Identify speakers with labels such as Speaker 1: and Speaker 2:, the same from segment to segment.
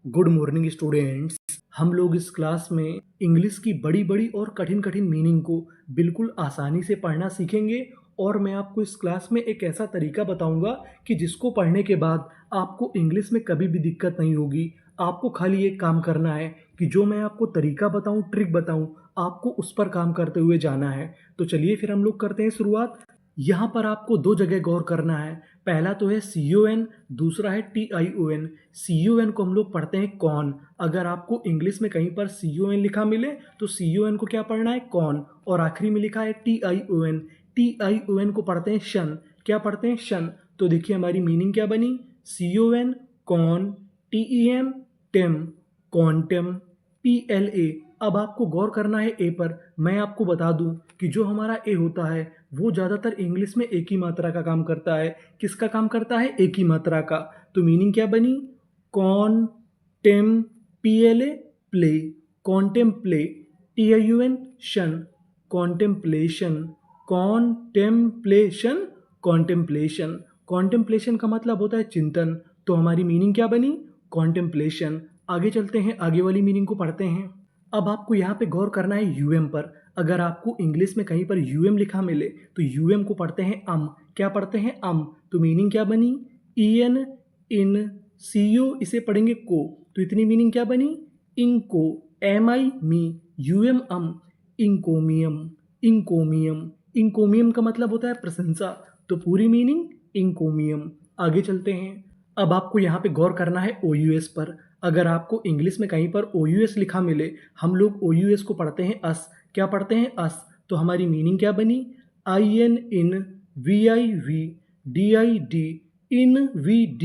Speaker 1: Good morning students. हम लोग इस क्लास में इंग्लिश की बड़ी बड़ी और कठिन कठिन मीनिंग को बिल्कुल आसानी से पढ़ना सीखेंगे। और मैं आपको इस क्लास में एक ऐसा तरीका बताऊंगा कि जिसको पढ़ने के बाद आपको इंग्लिश में कभी भी दिक्कत नहीं होगी। आपको खाली एक काम करना है कि जो मैं आपको तरीका बताऊं, ट्रिक बताऊं, आपको उस पर काम करते हुए जाना है। तो चलिए फिर हम लोग करते हैं शुरुआत। यहाँ पर आपको दो जगह गौर करना है। पहला तो है CON, दूसरा है TION। CON को हम लोग पढ़ते हैं कौन। अगर आपको इंग्लिश में कहीं पर CON लिखा मिले तो CON को क्या पढ़ना है, कौन। और आखिरी में लिखा है TION। TION को पढ़ते हैं शन। क्या पढ़ते हैं, शन। तो देखिए हमारी मीनिंग क्या बनी, CON कौन, TEM टेम, कॉन्टेम, PLA। अब आपको गौर करना है ए पर। मैं आपको बता दूं कि जो हमारा ए होता है वो ज़्यादातर इंग्लिश में एक ही मात्रा का काम करता है। किसका काम करता है, एक ही मात्रा का। तो मीनिंग क्या बनी, कॉन टेम PLA प्ले, कॉन्टेम्प्ले, TION शन, कॉन्टेम्प्लेशन, कॉन्टेम्प्लेशन, कॉन्टेम्प्लेशन। कॉन्टेम्प्लेशन का मतलब होता है चिंतन। तो हमारी मीनिंग क्या बनी, कॉन्टेम्प्लेशन। आगे चलते हैं, आगे वाली मीनिंग को पढ़ते हैं। अब आपको यहाँ पे गौर करना है UM पर। अगर आपको इंग्लिश में कहीं पर UM लिखा मिले तो UM को पढ़ते हैं क्या पढ़ते हैं, तो मीनिंग क्या बनी, EN इन, CO इसे पढ़ेंगे को। तो इतनी मीनिंग क्या बनी, इनको, MI मी, UM इंकोमियम, इंकोमियम। इंकोमियम का मतलब होता है प्रशंसा। तो पूरी मीनिंग इंकोमियम। आगे चलते हैं। अब आपको यहाँ पे गौर करना है OUS पर। अगर आपको इंग्लिश में कहीं पर OUS लिखा मिले, हम लोग OUS को पढ़ते हैं अस। क्या पढ़ते हैं, अस। तो हमारी मीनिंग क्या बनी, IN in, VIV, DID INVD,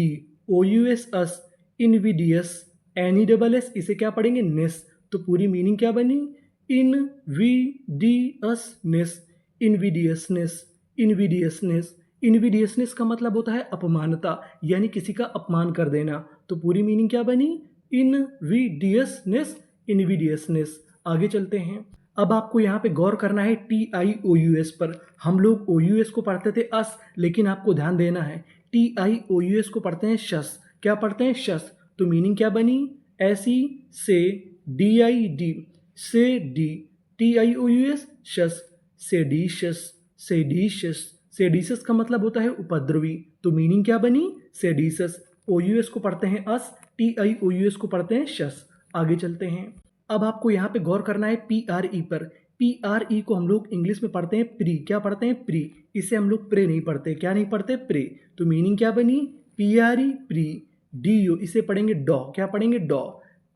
Speaker 1: OUS us, इनविडियस, NESS इसे क्या पढ़ेंगे, नेस। तो पूरी मीनिंग क्या बनी, इनविडियसनेस, इनविडियसनेस, इनविडियसनेस। इनविडियसनेस का मतलब होता है अपमानता, यानी किसी का अपमान कर देना। तो पूरी मीनिंग क्या बनी, इनविडियसनेस, इनविडियसनेस। आगे चलते हैं। अब आपको यहाँ पे गौर करना है TIOUS पर। हम लोग OUS को पढ़ते थे अस, लेकिन आपको ध्यान देना है TIOUS को पढ़ते हैं शस। क्या पढ़ते हैं, शस। तो मीनिंग क्या बनी, ऐसी से, DID से, डी, TIOUS शस, सेडिशस, सेडिशस। सेडिसस का मतलब होता है उपद्रवी। तो मीनिंग क्या बनी, सेडिसस। OUS को पढ़ते हैं अस, TIOUS को पढ़ते हैं शस। आगे चलते हैं। अब आपको यहाँ पे गौर करना है PRE पर। PRE को हम लोग इंग्लिश में पढ़ते हैं प्री। क्या पढ़ते हैं, प्री। इसे हम लोग प्रे नहीं पढ़ते। क्या नहीं पढ़ते, प्रे। तो मीनिंग क्या बनी, PRE प्री, DO इसे पढ़ेंगे डॉ। क्या पढ़ेंगे, डॉ,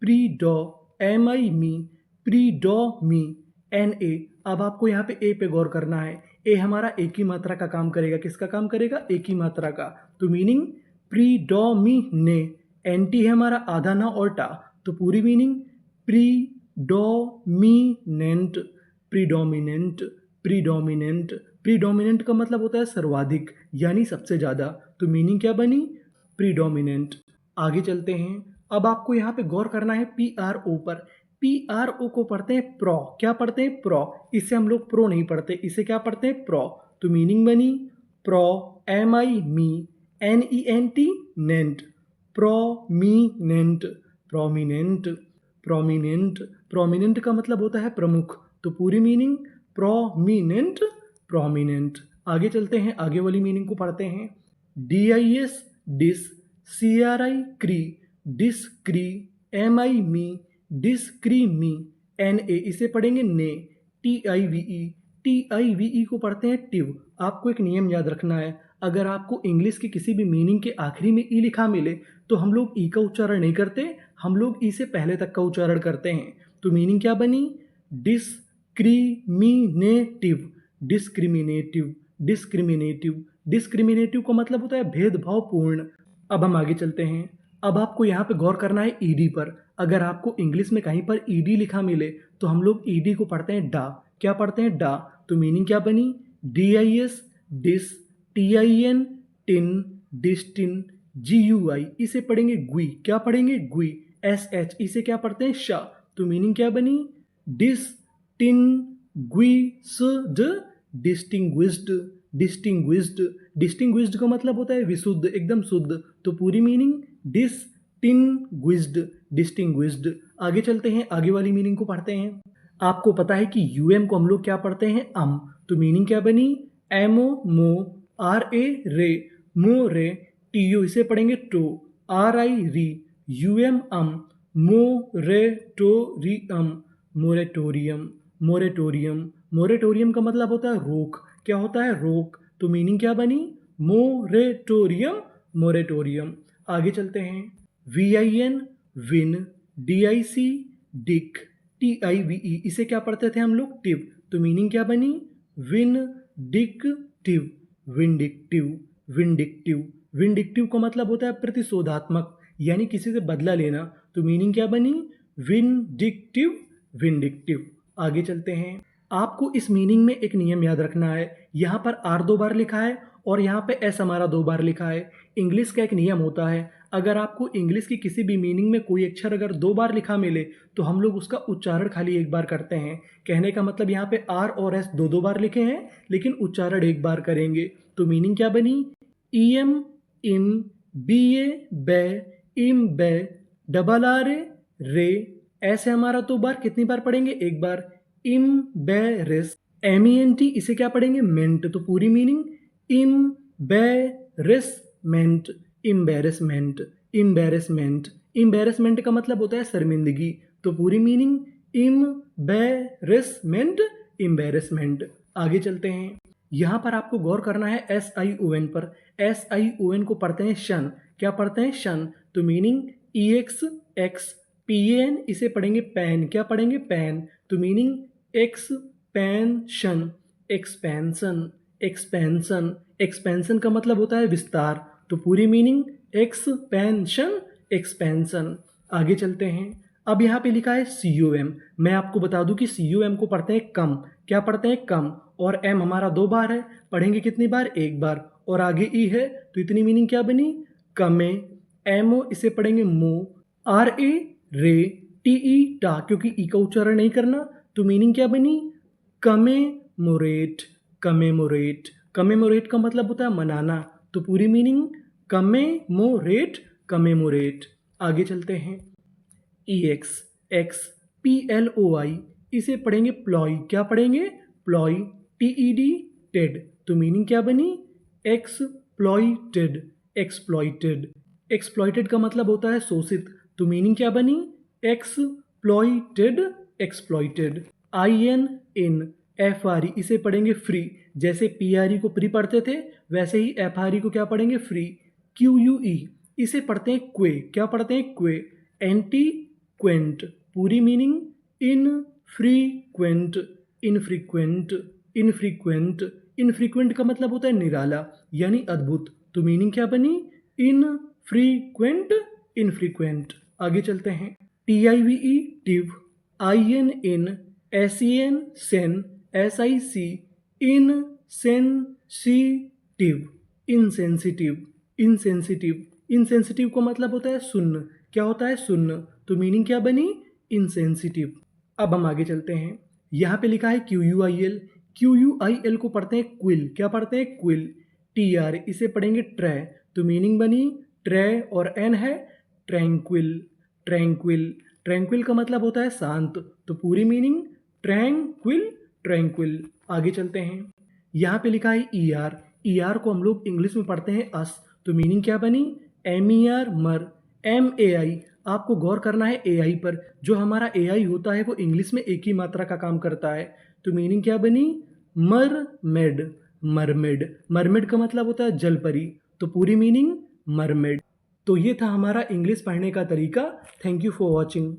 Speaker 1: प्री डॉ, MI मी, प्री डॉ मी, NA। अब आपको यहाँ पे ए पे गौर करना है। ए हमारा एक ही मात्रा का काम करेगा। किसका काम करेगा, एक ही मात्रा का। तो मीनिंग प्रीडोमिने, NT है हमारा आधा ना और टा। तो पूरी meaning predominant, predominant, predominant. Predominant का मतलब होता है सर्वाधिक, यानी सबसे ज़्यादा। तो मीनिंग क्या बनी, प्रीडोमिनेंट। आगे चलते हैं। अब आपको यहाँ पे गौर करना है PRO पर। PRO को पढ़ते हैं प्रो। क्या पढ़ते हैं, प्रो। इसे हम लोग प्रो नहीं पढ़ते, इसे क्या पढ़ते हैं, प्रो। तो मीनिंग बनी प्रो, MI मी, NENT नेंट, prominent, prominent, prominent. Prominent का मतलब होता है प्रमुख। तो पूरी मीनिंग प्रोमिनेंट, प्रोमिनेंट। आगे चलते हैं, आगे वाली मीनिंग को पढ़ते हैं। DIS डिस, CRI क्री, डिस्क्री, MI मी, डिस्क्रीमी, NA इसे पढ़ेंगे ने, TIVE को पढ़ते हैं टिव। आपको एक नियम याद रखना है, अगर आपको इंग्लिश की किसी भी मीनिंग के आखिरी में ई लिखा मिले तो हम लोग ई का उच्चारण नहीं करते, हम लोग ई से पहले तक का उच्चारण करते हैं। तो मीनिंग क्या बनी, डिस्क्रिमिनेटिव, डिस्क्रिमिनेटिव, डिस्क्रिमिनेटिव। डिस्क्रिमिनेटिव का मतलब होता है भेदभावपूर्ण। अब हम आगे चलते हैं। अब आपको यहाँ पे गौर करना है ED पर। अगर आपको इंग्लिश में कहीं पर ED लिखा मिले तो हम लोग ED को पढ़ते हैं डा। क्या पढ़ते हैं, डा। तो मीनिंग क्या बनी, DIS dis, TIN tin, distin, GUI इसे पढ़ेंगे गुई। क्या पढ़ेंगे, गुई, SH इसे क्या पढ़ते हैं, शा। तो मीनिंग क्या बनी, डिस्टिंग्विश्ड, डिस्टिंग्विश्ड, डिस्टिंग्विश्ड। डिस्टिंग्विश्ड का मतलब होता है विशुद्ध, एकदम शुद्ध। तो पूरी मीनिंग डिस्टिंग्विश्ड, डिस्टिंग्विश्ड। आगे चलते हैं, आगे वाली मीनिंग को पढ़ते हैं। आपको पता है कि यूएम को हम लोग क्या पढ़ते हैं, अम। तो मीनिंग क्या बनी, एमओ मो, आर ए रे, मो रे, टीओ इसे पढ़ेंगे टो, आर आई री, यूएम अम, मोरेटोरियम, मोरेटोरियम, मोरेटोरियम। मोरेटोरियम का मतलब होता है रोक। क्या होता है, रोक। तो मीनिंग क्या बनी, मोरेटोरियम, मोरेटोरियम। आगे चलते हैं, VIN win, DIC Dick, TIVE इसे क्या पढ़ते थे हम लोग, टिव। तो मीनिंग क्या बनी, विनडिक्टिव, विंडिक्टिव, विंडिक्टिव। विंडिक्टिव का मतलब होता है प्रतिशोधात्मक, यानी किसी से बदला लेना। तो मीनिंग क्या बनी, विंडिक्टिव, विंडिक्टिव। आगे चलते हैं, आपको इस मीनिंग में एक नियम याद रखना है। यहाँ पर आर 2 बार लिखा है और यहाँ पे एस हमारा 2 बार लिखा है। इंग्लिश का एक नियम होता है, अगर आपको इंग्लिश की किसी भी मीनिंग में कोई अक्षर अगर 2 बार लिखा मिले तो हम लोग उसका उच्चारण खाली 1 बार करते हैं। कहने का मतलब यहाँ पे आर और एस 2 बार लिखे हैं, लेकिन उच्चारण 1 बार करेंगे। तो मीनिंग क्या बनी, EM इम, BA बे, इम बे, डबल आर ए रे, ऐसे हमारा 2 बार, कितनी बार पढ़ेंगे, 1 बार। इम्बेरेस, MENT इसे क्या पढ़ेंगे, मेंट। तो पूरी मीनिंग इम्बेरेसमेंट, इम्बेरसमेंट, इम्बेरसमेंट। इम्बेरसमेंट का मतलब होता है शर्मिंदगी। तो पूरी मीनिंग इम्बेरसमेंट, इम्बेरसमेंट। आगे चलते हैं, यहाँ पर आपको गौर करना है SION पर। SION को पढ़ते हैं शन। क्या पढ़ते हैं, शन। तो मीनिंग EX PAN इसे पढ़ेंगे पैन। क्या पढ़ेंगे, पैन। तो meaning expansion, expansion, expansion. Expansion का मतलब होता है विस्तार। तो पूरी मीनिंग एक्सपेंशन, एक्सपेंशन। आगे चलते हैं, अब यहाँ पे लिखा है COM। मैं आपको बता दूं कि COM को पढ़ते हैं कम। क्या पढ़ते हैं, कम। और M हमारा 2 बार है, पढ़ेंगे कितनी बार, 1 बार। और आगे E है, तो इतनी मीनिंग क्या बनी, कमे। MO इसे पढ़ेंगे मो, RA रे, TE टा, क्योंकि ई का उच्चारण नहीं करना। तो मीनिंग क्या बनी, कमेमोरेट, कमेमोरेट। कमेमोरेट का मतलब होता है मनाना। तो पूरी मीनिंग कमेमोरेट, कमेमोरेट। आगे चलते हैं, EX PLOI इसे पढ़ेंगे प्लॉय। क्या पढ़ेंगे, प्लॉय। TED Ted. तो मीनिंग क्या बनी, एक्सप्लॉइटेड, एक्सप्लॉइटेड। एक्सप्लॉइटेड का मतलब होता है शोषित। तो मीनिंग क्या बनी, एक्सप्लॉइटेड, एक्सप्लॉइटेड। IN FRE इसे पढ़ेंगे फ्री। जैसे PRE को प्री पढ़ते थे, वैसे ही FRE को क्या पढ़ेंगे, फ्री। QUE इसे पढ़ते हैं क्वे। क्या पढ़ते हैं, क्वे। एंटी क्वेंट, पूरी meaning infrequent, infrequent, infrequent. Infrequent का मतलब होता है निराला, यानी अद्भुत। तो मीनिंग क्या बनी, इनफ्रीक्वेंट, इनफ्रीक्वेंट। आगे चलते हैं, TIVE टिव, INN SEN Sen, SIC insensitive, insensitive, insensitive. Insensitive का मतलब होता है सुन्न। क्या होता है, सुन्न। तो मीनिंग क्या बनी, इनसेंसिटिव। अब हम आगे चलते हैं, यहाँ पे लिखा है QUIL। QUIL को पढ़ते हैं क्विल। क्या पढ़ते हैं, क्विल। TR इसे पढ़ेंगे ट्रे। तो मीनिंग बनी, ट्रे और N है, ट्रैंक्विल, ट्रैंक्विल। ट्रैंक्विल का मतलब होता है शांत। तो पूरी मीनिंग ट्रैंक्विल, ट्रैंक्विल। आगे चलते हैं, यहाँ पे लिखा है ER। ER को हम लोग इंग्लिश में पढ़ते हैं अस। तो मीनिंग क्या बनी, MER मर, MAI। आपको गौर करना है AI पर। जो हमारा AI होता है वो इंग्लिश में एक ही मात्रा का काम करता है। तो मीनिंग क्या बनी, मरमेड, मरमेड। मरमेड का मतलब होता है जलपरी। तो पूरी मीनिंग मरमेड। तो ये था हमारा इंग्लिश पढ़ने का तरीका। Thank you for watching.